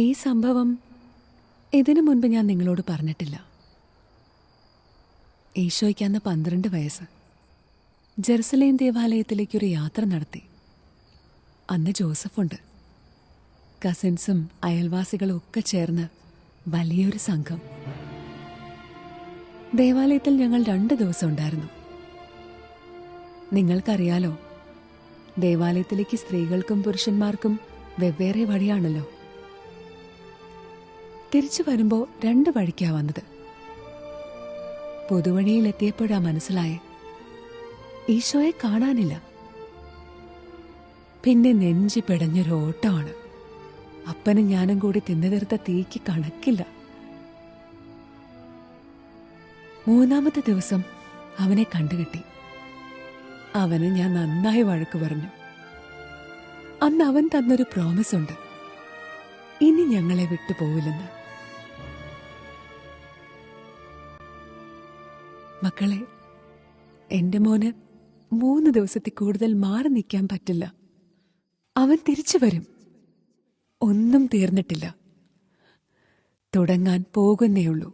ഈ സംഭവം ഇതിനു മുൻപ് ഞാൻ നിങ്ങളോട് പറഞ്ഞിട്ടില്ല. ഈശോയ്ക്ക് അന്ന് 12 വയസ്സ്. ജെറുസലേം ദേവാലയത്തിലേക്കൊരു യാത്ര നടത്തി. അന്ന് ജോസഫുണ്ട്. കസിൻസും അയൽവാസികളും ഒക്കെ ചേർന്ന് വലിയൊരു സംഘം. ദേവാലയത്തിൽ ഞങ്ങൾ 2 ദിവസം ഉണ്ടായിരുന്നു. നിങ്ങൾക്കറിയാലോ, ദേവാലയത്തിലേക്ക് സ്ത്രീകൾക്കും പുരുഷന്മാർക്കും വെവ്വേറെ വഴിയാണല്ലോ. തിരിച്ചു വരുമ്പോ 2 വഴിക്കാ വന്നത്. പൊതുവഴിയിലെത്തിയപ്പോഴാ മനസ്സിലായേ, ഈശോയെ കാണാനില്ല. പിന്നെ നെഞ്ചി പിടഞ്ഞൊരു ഓട്ടമാണ്. അപ്പനും ഞാനും കൂടി തിന്നു തീർത്ത തീക്ക് കണക്കില്ല. 3-ാമത്തെ ദിവസം അവനെ കണ്ടുകിട്ടി. അവന് ഞാൻ നന്നായി വഴക്ക് പറഞ്ഞു. അന്ന് അവൻ തന്നൊരു പ്രോമിസ് ഉണ്ട്, ഇനി ഞങ്ങളെ വിട്ടുപോവില്ലെന്ന്. മക്കളെ, എന്റെ മോന് 3 ദിവസത്തിൽ കൂടുതൽ മാറി നിൽക്കാൻ പറ്റില്ല. അവൻ തിരിച്ചു വരും. ഒന്നും തീർന്നിട്ടില്ല, തുടങ്ങാൻ പോകുന്നേയുള്ളൂ.